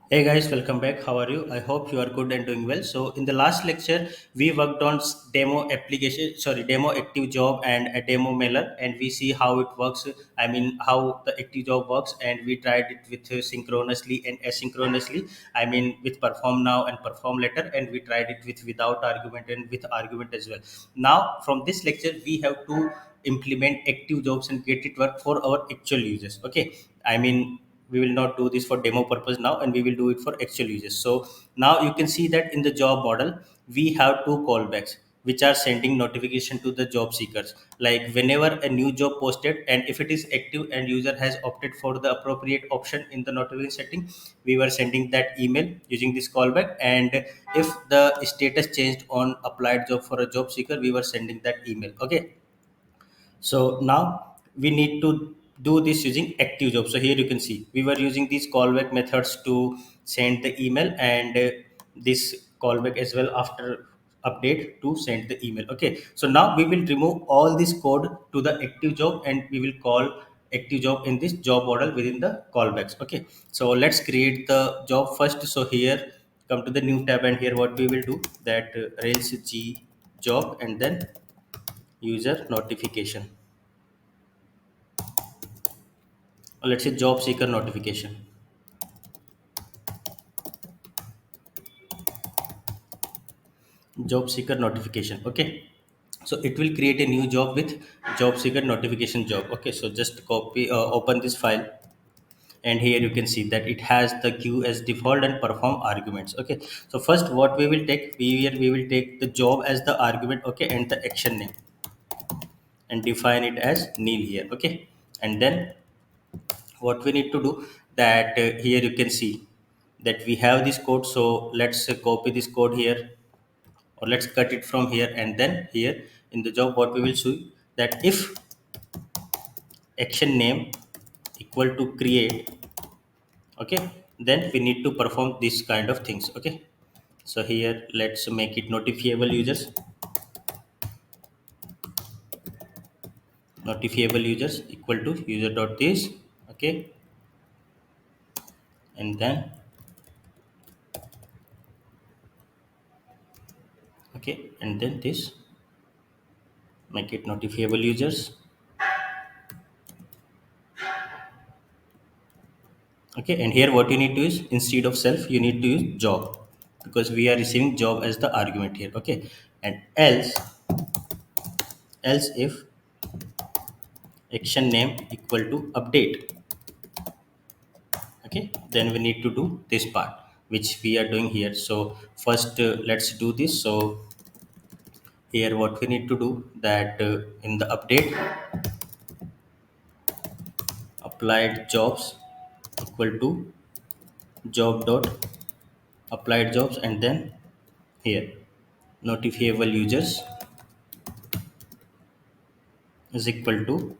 Hey guys, welcome back. How are you? I hope you are good and doing well. So in the last lecture, we worked on demo active job and a demo mailer, and we see how it works. I mean, how the active job works, and we tried it with synchronously and asynchronously. I mean, with perform now and perform later, and we tried it with without argument and with argument as well. Now, from this lecture, we have to implement active jobs and get it work for our actual users. Okay, I mean we will not do this for demo purpose now, and we will do it for actual users. So now you can see that in the job model we have two callbacks which are sending notification to the job seekers, like whenever a new job posted, and if it is active and user has opted for the appropriate option in the notification setting, we were sending that email using this callback. And if the status changed on applied job for a job seeker, we were sending that email. Okay, so now we need to do this using ActiveJob. So here you can see we were using these callback methods to send the email, and this callback as well after update to send the email. Okay, so now we will remove all this code to the ActiveJob, and we will call ActiveJob in this job model within the callbacks. Okay, so let's create the job first. So here come to the new tab, and here what we will do that Rails G job, and then user notification, or let's say job seeker notification. Job seeker notification. Okay, so it will create a new job with job seeker notification job. Okay, so just copy open this file, and here you can see that it has the queue as default and perform arguments. Okay, so first what we will take, we will take the job as the argument. Okay, and the action name, and define it as nil here. Okay, and then what we need to do that here you can see that we have this code. So let's copy this code here, or let's cut it from here, and then here in the job what we will see that if action name equal to create. Okay, then we need to perform this kind of things. Okay, so here let's make it notifiable users, equal to user dot this. Okay, and then okay, and then this, make it notifiable users. Okay, and here what you need to use, instead of self you need to use job, because we are receiving job as the argument here. Okay, and else if action name equal to update. Okay, then we need to do this part which we are doing here. So first let's do this. So here what we need to do that in the update, applied jobs equal to job dot applied jobs, and then here notifiable users is equal to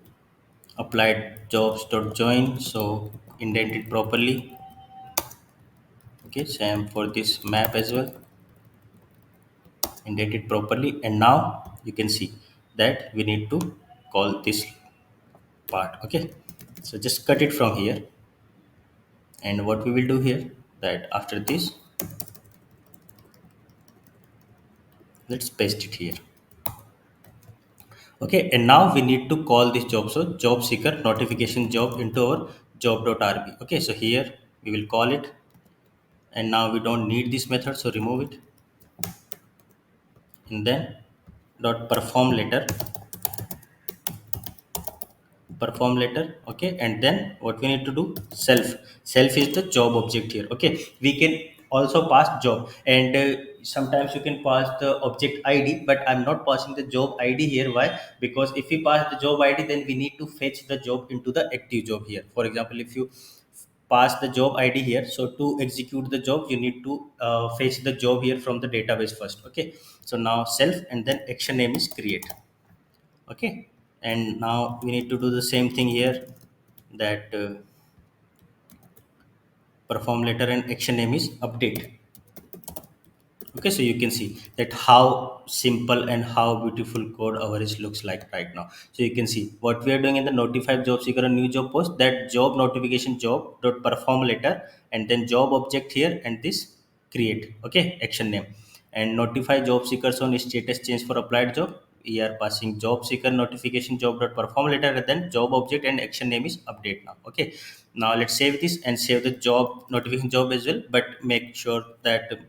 applied jobs dot join. So indent it properly. Okay, same for this map as well, indent it properly. And now you can see that we need to call this part. Okay, so just cut it from here, and what we will do here that after this, let's paste it here. Okay, and now we need to call this job. So job seeker notification job into our job.rb. Okay, so here we will call it, and now we don't need this method, so remove it. And then dot perform later. Okay, and then what we need to do, self is the job object here. Okay, we can also pass job, and sometimes you can pass the object id, but I'm not passing the job id here. Why? Because if we pass the job id, then we need to fetch the job into the active job here. For example, if you pass the job id here, so to execute the job you need to fetch the job here from the database first. Okay, so now self, and then action name is create. Okay, and now we need to do the same thing here, that perform later, and action name is update. Okay, so you can see that how simple and how beautiful code ours looks like right now. So you can see what we are doing in the notify job seeker a new job post, that job notification job dot perform letter, and then job object here, and this create, okay, action name, and notify job seekers on status change for applied job. We are passing job seeker notification job dot perform letter, and then job object and action name is update now. Okay, now let's save this and save the job notification job as well, but make sure that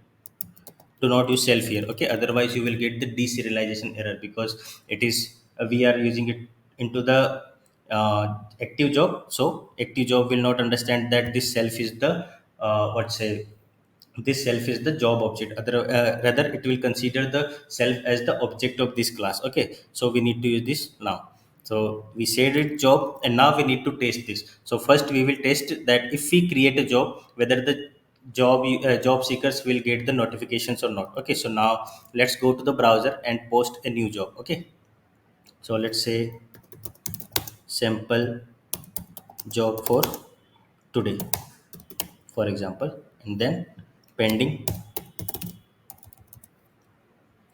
do not use self here, okay, otherwise you will get the deserialization error, because it is we are using it into the uh, active job. So active job will not understand that this self is the what say this self is the job object, rather it will consider the self as the object of this class. Okay, so we need to use this now. So we said it job, and now we need to test this. So first we will test that if we create a job, whether the job seekers will get the notifications or not. Okay, so now let's go to the browser and post a new job. Okay, so let's say sample job for today, for example, and then pending.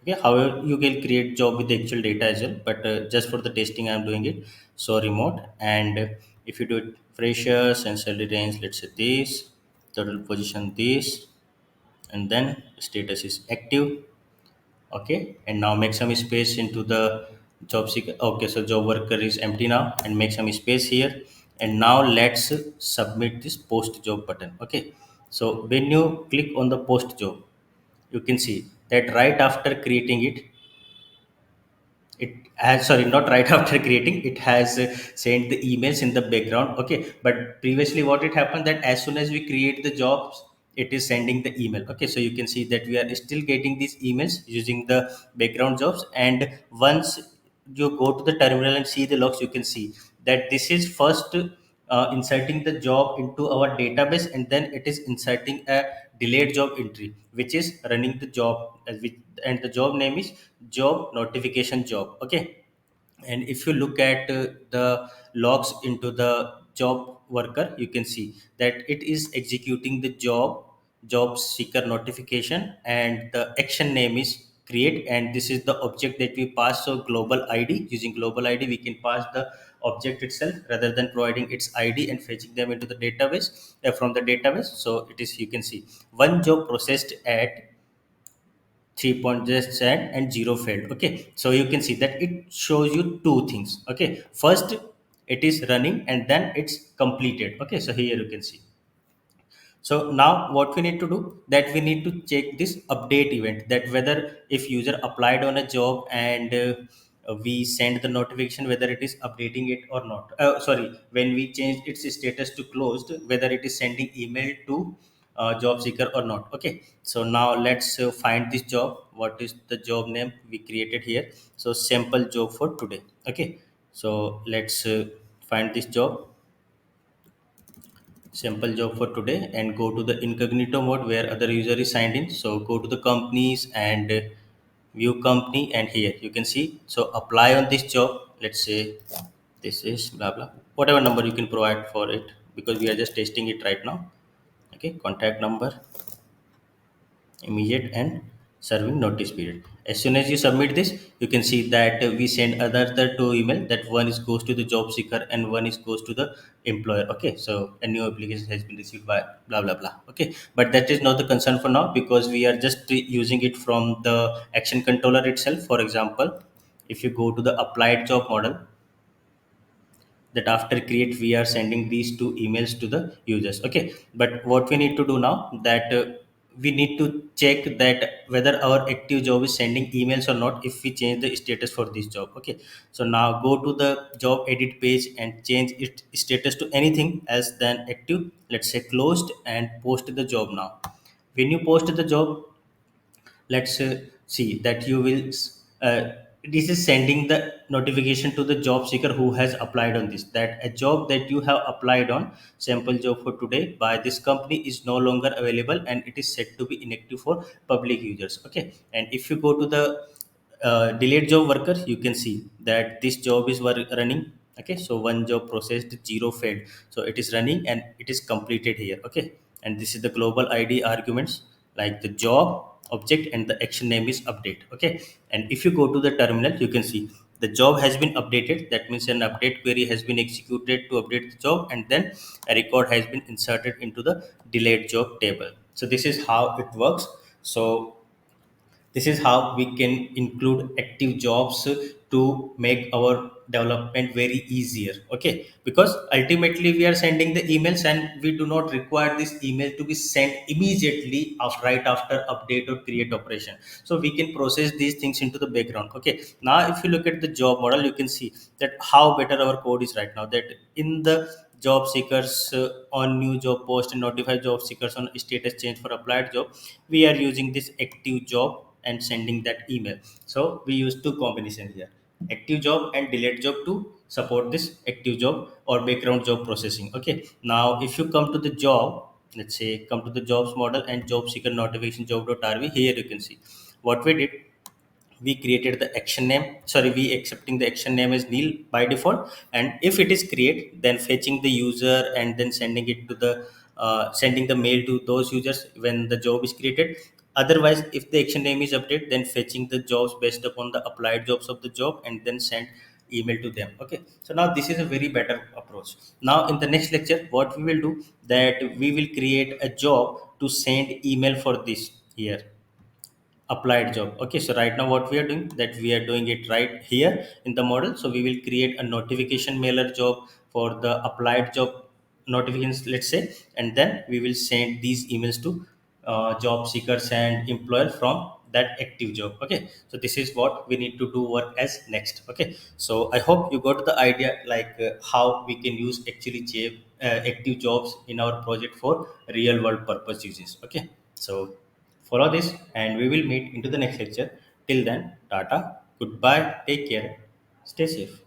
Okay, however you can create job with the actual data as well, but just for the testing I'm doing it. So remote, and if you do it freshers and salary range, let's say this, total position this, and then status is active. Okay, and now make some space into the job seeker. Okay, so job worker is empty now, and make some space here. And now let's submit this post job button. Okay, so when you click on the post job, you can see that right after creating it, it has, sorry, not right after creating it, has sent the emails in the background. Okay, but previously what it happened, that as soon as we create the jobs, it is sending the email. Okay, so you can see that we are still getting these emails using the background jobs. And once you go to the terminal and see the logs, you can see that this is first inserting the job into our database, and then it is inserting a delayed job entry which is running the job, and the job name is job notification job. Okay, and if you look at the logs into the job worker, you can see that it is executing the job seeker notification, and the action name is create, and this is the object that we pass. So global id, using global id we can pass the object itself rather than providing its id and fetching them into the database, from the database. So it is, you can see, one job processed at 3 point just set and zero failed. Okay, so you can see that it shows you two things. Okay, first it is running, and then it's completed. Okay, so here you can see. So now what we need to do, that we need to check this update event, that whether if user applied on a job, and we send the notification whether it is updating it or not. Sorry, when we change its status to closed, whether it is sending email to job seeker or not. Okay, so now let's find this job. What is the job name we created here? So sample job for today. Okay, so let's find this job, sample job for today, and go to the incognito mode where other user is signed in. So go to the companies and view company, and here you can see, so apply on this job. Let's say this is blah blah, whatever number you can provide for it, because we are just testing it right now. Okay, contact number, immediate, and serving notice period. As soon as you submit this, you can see that we send other two email, that one is goes to the job seeker and one is goes to the employer. Okay, so a new application has been received by blah blah blah. Okay, but that is not the concern for now, because we are just using it from the action controller itself. For example, if you go to the applied job model, that after create we are sending these two emails to the users. Okay, but what we need to do now, that we need to check that whether our active job is sending emails or not if we change the status for this job. Okay, so now go to the job edit page and change its status to anything else than active. Let's say closed, and post the job now. When you post the job, let's see that you will this is sending the notification to the job seeker who has applied on this, that a job that you have applied on, sample job for today by this company, is no longer available, and it is set to be inactive for public users. Okay, and if you go to the delayed job worker, you can see that this job is running. Okay, so one job processed, zero failed, so it is running and it is completed here. Okay, and this is the global id arguments, like the job, object and the action name is update. Okay, and if you go to the terminal, you can see the job has been updated. That means an update query has been executed to update the job, and then a record has been inserted into the delayed job table. So this is how it works. So this is how we can include active jobs to make our development very easier. Okay, because ultimately we are sending the emails and we do not require this email to be sent immediately right after update or create operation. So we can process these things into the background. Okay, now if you look at the job model, you can see that how better our code is right now, that in the job seekers on new job post and notify job seekers on status change for applied job, we are using this active job and sending that email. So we use two combinations here, active job and delete job, to support this active job or background job processing. Okay, now if you come to the job, let's say come to the jobs model and job seeker notification job.rv, here you can see what we did. We created the action name, sorry, we accepting the action name as nil by default, and if it is create, then fetching the user and then sending it to the sending the mail to those users when the job is created. Otherwise, if the action name is update, then fetching the jobs based upon the applied jobs of the job and then send email to them. Okay, so now this is a very better approach. Now in the next lecture, what we will do, that we will create a job to send email for this here applied job. Okay, so right now what we are doing, that we are doing it right here in the model. So we will create a notification mailer job for the applied job notifications, let's say, and then we will send these emails to job seekers and employer from that active job. Okay, so this is what we need to do work as next. Okay, so I hope you got the idea, like how we can use actually active jobs in our project for real world purpose uses. Okay, so follow this and we will meet into the next lecture. Till then, Tata, goodbye, take care, stay safe.